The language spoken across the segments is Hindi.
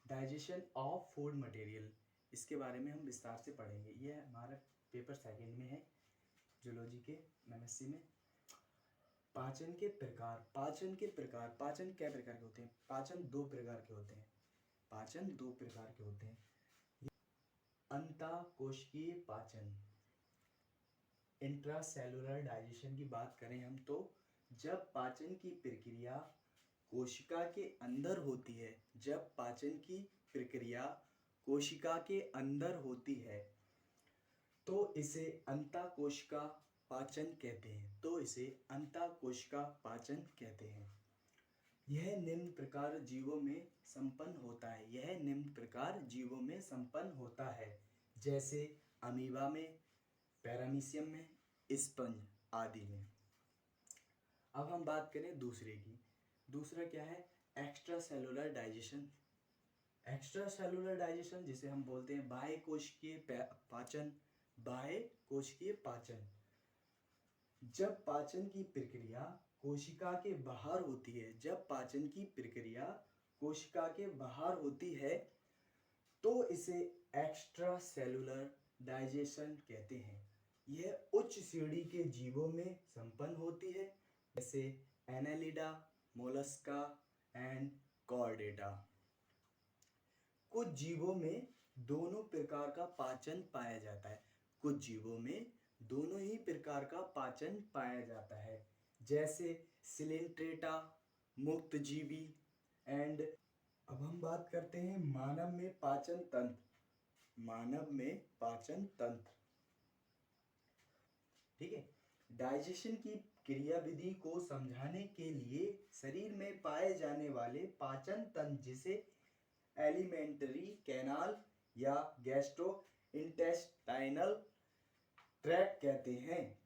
डाइजेशन ऑफ फूड मटेरियल, इसके बारे में हम विस्तार से पढ़ेंगे। यह हमारा पेपर सेकंड में है जूलॉजी के एमएससी में। पाचन के प्रकार, पाचन के प्रकार, पाचन क्या प्रकार के होते हैं? पाचन दो प्रकार के होते हैं। पाचन दो प्रकार के होते हैं। अंतःकोशिकीय पाचन, इंट्रासेलुलर डाइजेशन की बात करें हम तो जब पाचन की प्रक्रिया कोशिका के अंदर होती है, जब पाचन की प्रक्रिया कोशिका के अंदर होती है तो इसे अंतःकोशिका पाचन कहते हैं। तो इसे अंतःकोशिका पाचन कहते हैं। यह निम्न प्रकार जीवों में संपन्न होता है। यह निम्न प्रकार जीवों में संपन्न होता है, जैसे अमीबा में, पैरामीशियम में, स्पंज आदि में। अब हम बात करें दूसरे की। दूसरा क्या है? Extra cellular digestion. Extra cellular digestion जिसे हम बोलते हैं बाह्य कोशिकीय पाचन। बाह्य कोशिकीय पाचन, जब पाचन की प्रक्रिया कोशिका के बाहर होती है, जब पाचन की प्रक्रिया कोशिका के बाहर होती है तो इसे एक्स्ट्रा सेलुलर डाइजेशन कहते हैं। यह उच्च श्रेणी के जीवों में संपन्न होती है, जैसे एनालिडा, मोलस्का एंड कॉर्डेटा। कुछ जीवों में दोनों प्रकार का पाचन पाया जाता है। कुछ जीवों में दोनों ही प्रकार का पाचन पाया जाता है, जैसे सिलेंट्रेटा, मुक्तजीवी एंड। अब हम बात करते हैं मानव में पाचन तंत्र। मानव में पाचन तंत्र, ठीक है। डाइजेशन की क्रियाविधि को समझाने के लिए शरीर में पाए जाने वाले पाचन तंत्र, जिसे एलिमेंट्री कैनाल या गैस्ट्रो इंटेस्टाइनल ट्रैक्ट कहते हैं,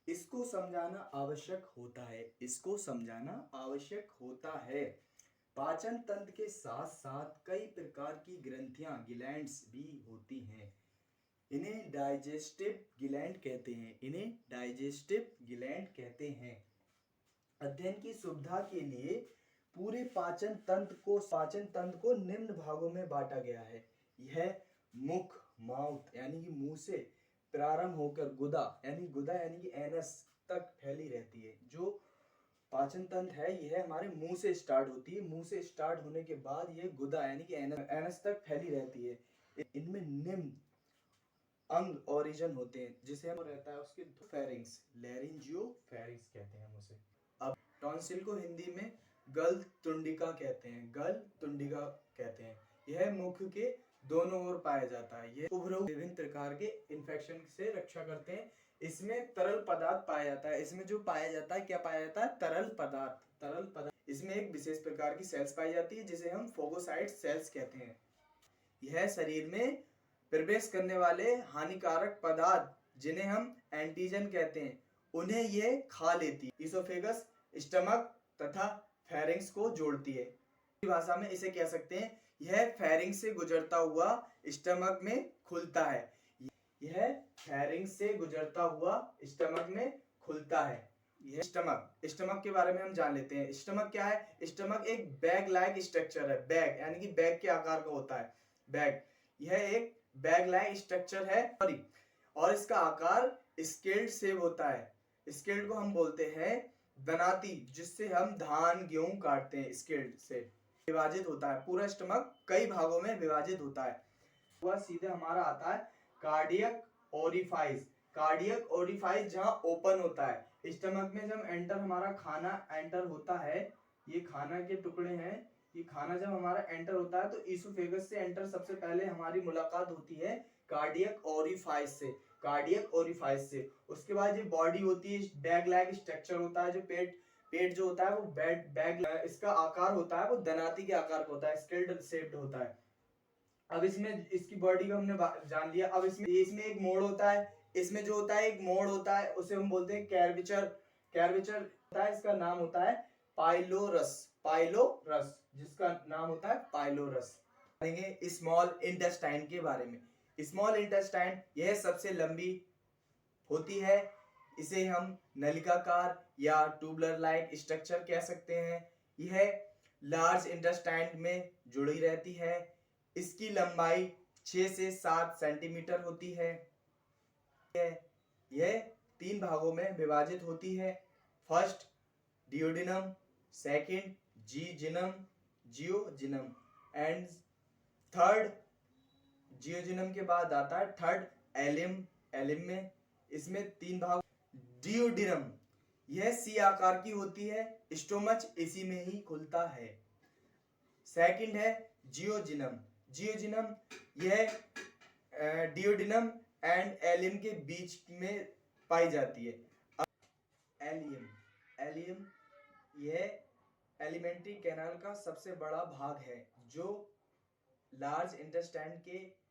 इसको समझाना आवश्यक होता है। इसको समझाना आवश्यक होता है। पाचन तंत्र के साथ साथ कई प्रकार की ग्रंथियां, ग्लैंड्स भी होती हैं। इन्हें डाइजेस्टिव ग्लैंड कहते हैं। इन्हें डाइजेस्टिव ग्लैंड कहते हैं। अध्ययन की सुविधा के लिए पूरे पाचन तंत्र को निम्न भागों में बांटा गया है। यह मुख, माउथ यानी कि मुंह से प्रारंभ होकर गुदा यानी कि एनस तक फैली रहती है। जो पाचन तंत्र है यह हमारे मुंह से स्टार्ट होती है। मुंह से स्टार्ट होने के बाद यह गुदा यानी कि एनस तक फैली रहती है। इनमें निम्न अंग ओरिजिन होते हैं, जिसे हम रहता है उसके फेरिंग्स, लैरिंजियो फेरिंग्स कहते हैं हम उसे। अब टॉन्सिल को हिंदी में गल तुंडिका कहते हैं। गल तुंडिका कहते हैं। यह मुख के दोनों ओर पाया जाता है। यह उभरे विभिन्न प्रकार के इन्फेक्शन से रक्षा करते हैं। इसमें तरल पदार्थ पाया जाता है। इसमें जो पाया जाता है, क्या पाया जाता है? तरल पदार्थ। तरल पदार्थ, इसमें एक विशेष प्रकार की सेल्स पाई जाती है, जिसे हम फोगोसाइट सेल्स कहते हैं। यह शरीर में प्रवेश करने वाले हानिकारक पदार्थ, जिन्हें हम एंटीजन कहते हैं, उन्हें ये खा लेती है। इसोफेगस, स्टमक तथा फेरिंग्स को जोड़ती है। भाषा में इसे कह सकते हैं, यह फेरिंग्स से गुजरता हुआ स्टमक में खुलता है। यह फेरिंग्स से गुजरता हुआ स्टमक में खुलता है। यह स्टमक के बारे में हम जान लेते हैं। स्टमक क्या है? स्टमक एक बैग लाइक स्ट्रक्चर है। बैग यानी कि बैग के आकार का होता है। बैग, यह एक बैग लाइक स्ट्रक्चर है और इसका आकार स्केल्ड शेप होता है। स्केल्ड को हम बोलते हैं दनाती, जिससे हम धान गेहूं काटते हैं। स्केल्ड से विभाजित होता है। पूरा स्टमक कई भागों में विभाजित होता है। वह सीधे हमारा आता है कार्डियक ओरिफाइस। कार्डियक ओरिफाइस जहां ओपन होता है स्टमक में। जब हमारा खाना एंटर होता है, ये खाना के टुकड़े हैं। ये खाना जब हमारा एंटर होता है तो ईसोफेगस से एंटर सबसे पहले हमारी मुलाकात होती है कार्डियक ओरिफाइस से। कार्डियक ओरिफाइस से उसके बाद ये बॉडी होती है, बैग लाइक स्ट्रक्चर होता है। जो पेट जो होता है वो बैग, इसका आकार होता है वो दनाती के आकार का होता है, स्केल्ड शेप्ड होता है। अब इसमें इसकी बॉडी को हमने जान लिया। अब इसमें एक मोड़ होता है। इसमें जो होता है एक मोड़ होता है, उसे हम बोलते हैं कैर्वेचर। कैर्वेचर होता है, इसका नाम होता है पाइलोरस। पाइलोरस, जिसका नाम होता है पाइलोरस। स्मॉल इंटेस्टाइन के बारे में। स्मॉल इंटेस्टाइन यह सबसे लंबी होती है। इसे हम नलिकाकार या ट्यूबलर लाइक स्ट्रक्चर कह सकते हैं। यह लार्ज इंटेस्टाइन में जुड़ी रहती है। इसकी लंबाई 6 से 7 सेंटीमीटर होती है। यह 3 भागों में विभाजित होती है। फर्स्ट डियोडिनम, सेकंड जियोजिनम एंड थर्ड जियोजिनम के बाद आता है थर्ड एलिम में। इसमें 3 भाग। डियोडिनम यह सी आकार की होती है, स्टोमच इसी में ही खुलता है। सेकंड है जियोजिनम यह डियोडिनम एंड एलियम के बीच में पाई जाती है। एलियम यह एलिमेंट्री कैनाल का सबसे बड़ा भाग है जो लार्ज इंटेस्टाइन के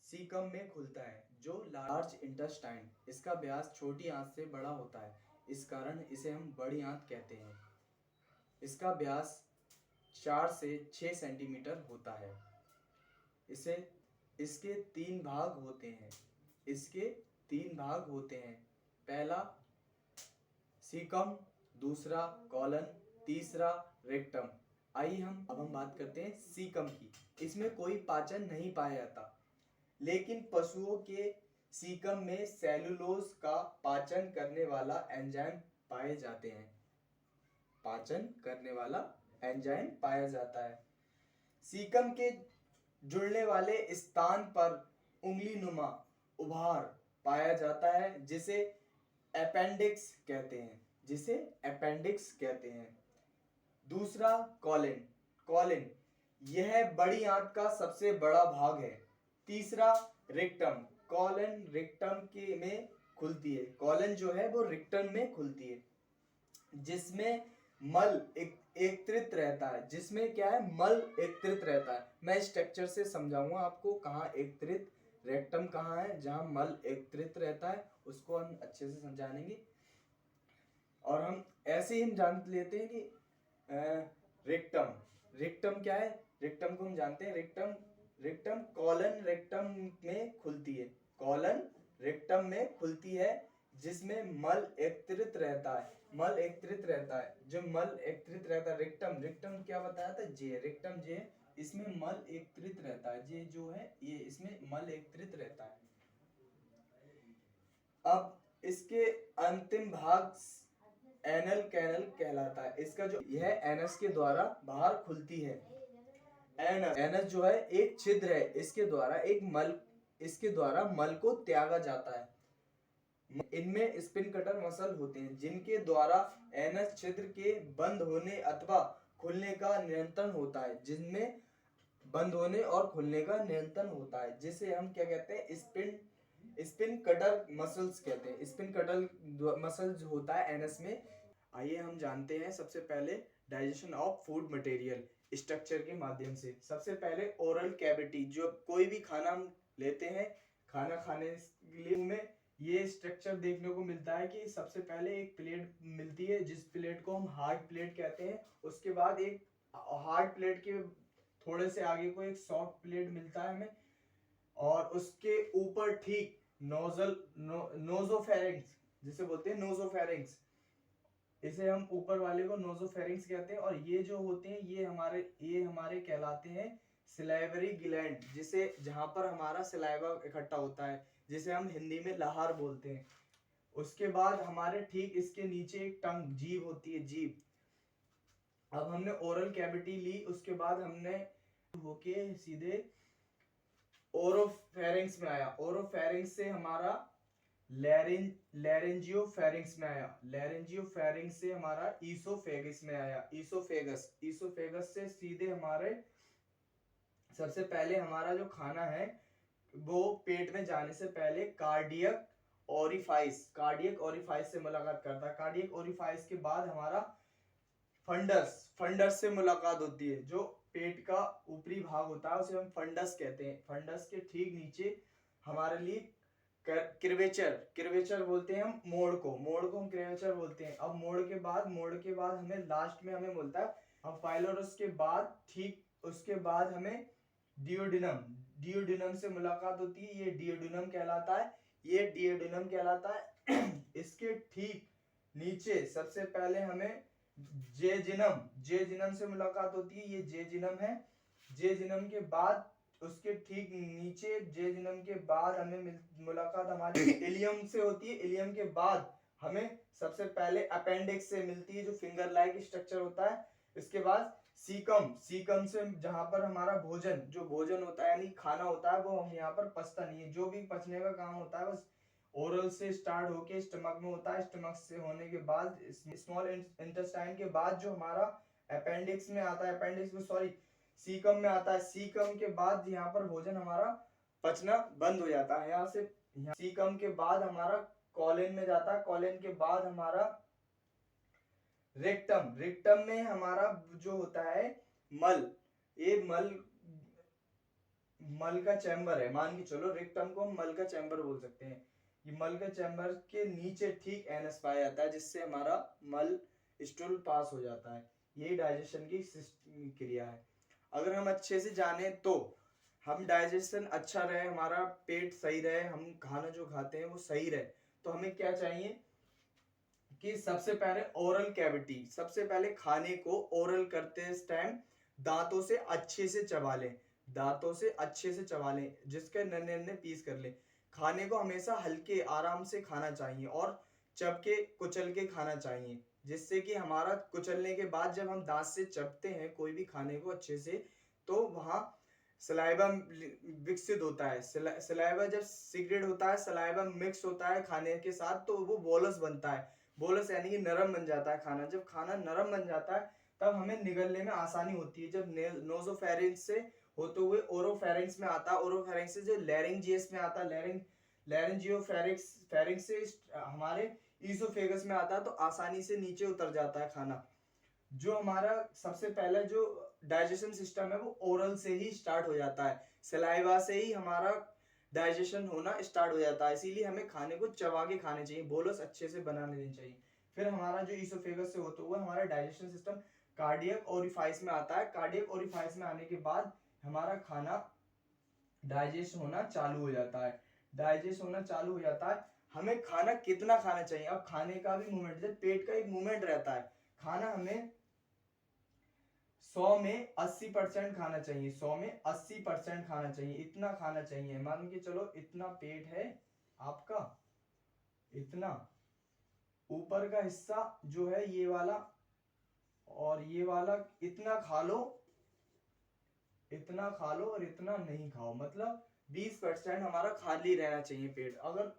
सीकम में खुलता है। जो लार्ज इंटेस्टाइन, इसका व्यास छोटी आंत से बड़ा होता है, इस कारण इसे हम बड़ी आंत कहते हैं। इसका व्यास 4 से 6 सेंटीमीटर होता है। इसके 3 भाग होते हैं। पहला सीकम, दूसरा कॉलन, तीसरा रेक्टम। आइए अब हम बात करते हैं सीकम की। इसमें कोई पाचन नहीं पाया जाता, लेकिन पशुओं के सीकम में सेलुलोज का पाचन करने वाला एंजाइम पाए जाते हैं। पाया जाता है। सीकम के जुड़ने वाले स्थान पर उंगली नुमा उभार पाया जाता है, जिसे अपेंडिक्स कहते हैं। दूसरा कॉलिन यह बड़ी आंत का सबसे बड़ा भाग है। तीसरा रेक्टम, कॉलन रेक्टम के में खुलती है। कॉलन जो है वो रेक्टम में खुलती है, जिसमें मल एकत्रित रहता है। मल एकत्रित रहता है। मैं स्ट्रक्चर से समझाऊंगा आपको कहाँ एकत्रित, रेक्टम कहाँ है, जहाँ मल एकत्रित रहता है उसको हम अच्छे से समझाएंगे। और हम ऐसे ही हम जान लेते हैं कि रेक्टम क्या है। रेक्टम को हम जानते हैं, रेक्टम कॉलन रेक्टम में खुलती है। कॉलन रेक्टम में खुलती है, जिसमें मल एकत्रित रहता है। जो मल एकत्रित रहता है, रेक्टम क्या बताया था, रेक्टम इसमें मल एकत्रित रहता है। जो है ये इसमें मल एकत्रित रहता है। अब इसके अंतिम भाग एनल कैनल कहलाता है। इसका जो यह एनस के द्वारा बाहर खुलती है। एनस जो है एक छिद्र है, इसके द्वारा मल को त्यागा जाता है। इनमें स्पिन कटर मसल होते हैं, जिनके द्वारा एनस छिद्र के बंद होने अथवा खुलने का नियंत्रण होता है। जिसे हम क्या कहते हैं, स्पिन कटर मसल्स कहते हैं। स्पिन कटर मसल्स होता है एनस में। आइए हम जानते हैं सबसे पहले digestion of food material structure के माध्यम से। सबसे पहले ओरल कैविटी, जो कोई भी खाना हम लेते हैं, खाना खाने के लिए में ये स्ट्रक्चर देखने को मिलता है कि सबसे पहले एक प्लेट मिलती है, जिस प्लेट को हम हार्ड प्लेट कहते हैं। उसके बाद एक हार्ड प्लेट के थोड़े से आगे को एक सॉफ्ट प्लेट मिलता है हमें, और उसके ऊपर ठीक नोजोफेरिंक्स जिसे बोलते हैं, नोजोफेरिंक्स, इसे हम ऊपर वाले को नोजोफेरिंक्स कहते हैं। और ये जो होते हैं ये हमारे कहलाते हैं सिलाइवरी ग्लैंड, जहां पर हमारा सिलाइवा इकट्ठा होता है, जिसे हम हिंदी में लाहार बोलते हैं। उसके बाद हमारे ठीक इसके नीचे एक टंग, जीभ होती है, जीभ। अब हमने ओरल कैविटी ली, उसके बाद हमने होके सीधे ओरोफेरिंक्स में आया। ओरोफेरिंक्स से हमारा लैरिंजियोफेरिंक्स में आया। लैरिंजियोफेरिंक्स से हमारा ईसोफेगस में आया। ईसोफेगस से सीधे हमारे सबसे पहले हमारा जो खाना है वो पेट में जाने से पहले कार्डियक ओरिफाइस से मुलाकात करता है। कार्डियक ओरिफाइस के बाद हमारा फंडस से मुलाकात होती है। जो पेट का ऊपरी भाग होता है उसे हम फंडस कहते हैं। फंडस के ठीक नीचे हमारे लिए किर्वेचर बोलते हैं हम मोड़ को हम किर्वेचर बोलते हैं। अब मोड़ के बाद हमें लास्ट में हमें बोलता है हम फाइलोरस के बाद, ठीक उसके बाद हमें डियोडिनम से मुलाकात होती है। ये डियोडिनम कहलाता है। इसके ठीक नीचे सबसे पहले हमें जेजिनम से मुलाकात होती है, ये जेजिनम है। जेजिनम के बाद उसके ठीक नीचे जेजिनम के बाद हमें मुलाकात हमारी इलियम से होती है। इलियम के बाद हमें सबसे पहले अपेंडिक्स से मिलती है, जो फिंगर लाइक स्ट्रक्चर होता है। इसके बाद सीकम से जहां पर हमारा जो भोजन होता है यानी खाना होता है, वो हम यहाँ पर पचता नहीं है। जो भी पचने का काम होता है बस ओरल से स्टार्ट होके स्टमक में होता है। स्टमक से होने के बाद स्मॉल इंटेस्टाइन के बाद जो हमारा अपेंडिक्स में आता है, अपेंडिक्स में सॉरी सीकम में आता है। सीकम के बाद यहाँ पर भोजन हमारा पचना बंद हो जाता है। यहाँ से सीकम के बाद हमारा कॉलन में जाता है। कॉलन के बाद हमारा रेक्टम में हमारा जो होता है मल, ये मल का चैम्बर है, मान के चलो रेक्टम को हम मल का चैम्बर बोल सकते हैं। ये मल का चैम्बर के नीचे ठीक एनस पाया जाता है, जिससे हमारा मल स्टूल पास हो जाता है। यही डाइजेशन की क्रिया है। अगर हम अच्छे से जाने तो हम डाइजेशन अच्छा रहे, हमारा पेट सही रहे, हम खाना जो खाते हैं वो सही रहे, तो हमें क्या चाहिए कि सबसे पहले ओरल कैविटी, सबसे पहले खाने को ओरल करते टाइम दांतों से अच्छे से चबा लें, दांतों से अच्छे से चबा लें, जिसके नन्हे नन्हे पीस कर लें। खाने को हमेशा हल्के आराम से खाना चाहिए और चब के कुचल के खाना चाहिए, जिससे कि हमारा कुचलने के बाद जब हम दांत से चबते हैं कोई भी खाने को अच्छे से, तो वहां सलाइवा विकसित होता है। सलाइवा जब सीक्रेट होता है, सलाइवा मिक्स होता है खाने के साथ, तो वो बोलस बनता है। बोलस यानी कि नरम बन जाता है खाना। जब खाना नरम बन जाता है तब हमें निगलने में आसानी होती है। जब नोजोफेरिंक्स से होते हुए ओरोफेरिंक्स में आता है, ओरोफेरिंक्स से जो लैरिंजियस में आता है, लैरिंजियोफेरिंक्स से हमारे ईसोफेगस में आता है, तो आसानी से नीचे उतर जाता है खाना। जो हमारा सबसे पहला जो डाइजेशन सिस्टम है वो ओरल से ही स्टार्ट हो जाता है, सलाइवा से ही हमारा डाइजेशन होना स्टार्ट हो जाता है। इसीलिए हमें खाने को चबा के खाने चाहिए, बोलस अच्छे से बना लेनी चाहिए। फिर हमारा जो ईसोफेगस से होता हुआ हमारा डाइजेशन सिस्टम कार्डियक ओरिफाइस में आता है। कार्डियक ओरिफाइस में आने के बाद हमारा खाना डाइजेस्ट होना चालू हो जाता है। डाइजेस्ट होना चालू हो जाता है। हमें खाना कितना खाना चाहिए, अब खाने का भी मूवमेंट, जैसे पेट का एक मूवमेंट रहता है। खाना हमें 100 में 80% खाना चाहिए, 100 में 80% खाना चाहिए, इतना खाना चाहिए। मान के चलो इतना पेट है आपका, इतना ऊपर का हिस्सा जो है ये वाला और ये वाला, इतना खा लो, इतना खा लो और इतना नहीं खाओ, मतलब 20% हमारा खाली रहना चाहिए पेट। अगर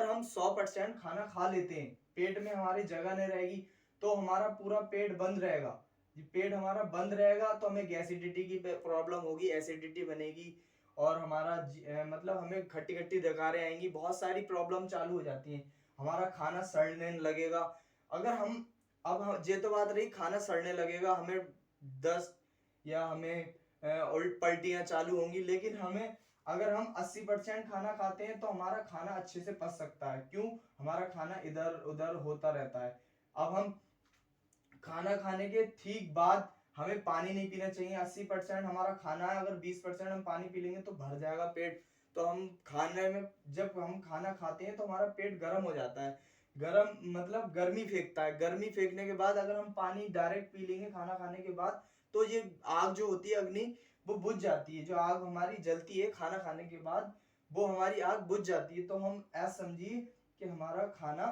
हम 100% खाना खा लेते हैं, पेट में हमारी जगह नहीं रहेगी, तो हमारा पूरा पेट बंद रहेगा। पेट हमारा बंद रहेगा तो हमें गैसिडिटी की प्रॉब्लम होगी, एसिडिटी बनेगी और हमारा मतलब हमें खट्टी खट्टी डकारें आएंगी, बहुत सारी प्रॉब्लम चालू हो जाती हैं। हमारा खाना सड़ने लगेगा। अगर हम ये तो बात रही खाना सड़ने लगेगा, हमें दस्त या हमें पलटियां चालू होंगी, लेकिन हमें अगर हम 80% खाना खाते हैं तो हमारा खाना अच्छे से पच सकता है। क्यों? हमारा खाना इधर उधर होता रहता है। अब हम खाना खाने के ठीक बाद हमें पानी नहीं पीना चाहिए। 80% हमारा खाना है, अगर 20% हम पानी पी लेंगे तो भर जाएगा पेट। तो हम खाने में जब हम खाना खाते हैं तो हमारा पेट गर्म हो जाता है। गर्म मतलब गर्मी फेंकता है। गर्मी फेंकने के बाद अगर हम पानी डायरेक्ट पी लेंगे खाना खाने के बाद, तो ये आग जो होती है अग्नि, वो बुझ जाती है। जो आग हमारी जलती है खाना खाने के बाद, वो हमारी आग बुझ जाती है। तो हम ऐसा समझिए कि हमारा खाना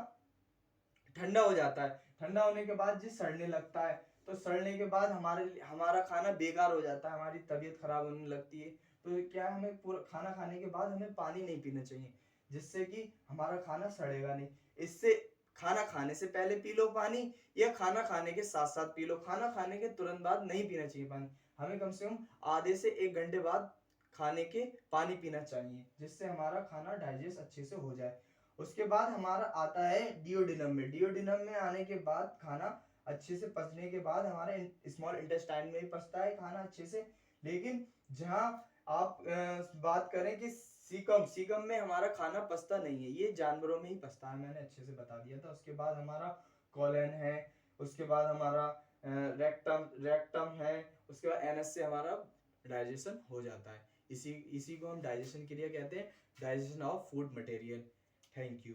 ठंडा हो जाता है। ठंडा होने के बाद जी सड़ने लगता है, तो सड़ने के बाद हमारा खाना बेकार हो जाता है, हमारी तबीयत खराब होने लगती है। तो क्या है, हमें पूरा खाना खाने के बाद हमें पानी नहीं पीना चाहिए, जिससे कि हमारा खाना सड़ेगा नहीं। इससे खाना खाने से पहले पी लो पानी, या खाना खाने के साथ साथ पी लो। खाना खाने के तुरंत बाद नहीं पीना चाहिए पानी। हमें कम से कम आधे से 1 घंटे बाद खाने के पानी पीना चाहिए, जिससे हमारा खाना डाइजेस्ट अच्छे से हो जाए। उसके बाद हमारा आता है डिओडिनम में। डिओडिनम में आने के बाद खाना अच्छे से पचने के बाद हमारे स्मॉल इंटेस्टाइन में ही पचता है खाना अच्छे से। लेकिन जहां आप बात करें कि सीकम में हमारा खाना पचता नहीं है, ये जानवरों में ही पचता है, मैंने अच्छे से बता दिया था। उसके बाद हमारा कॉलन है, उसके बाद हमारा रेक्टम है, उसके बाद एनस से हमारा डाइजेशन हो जाता है। इसी को हम डाइजेशन क्रिया कहते हैं, digestion of food material. Thank you.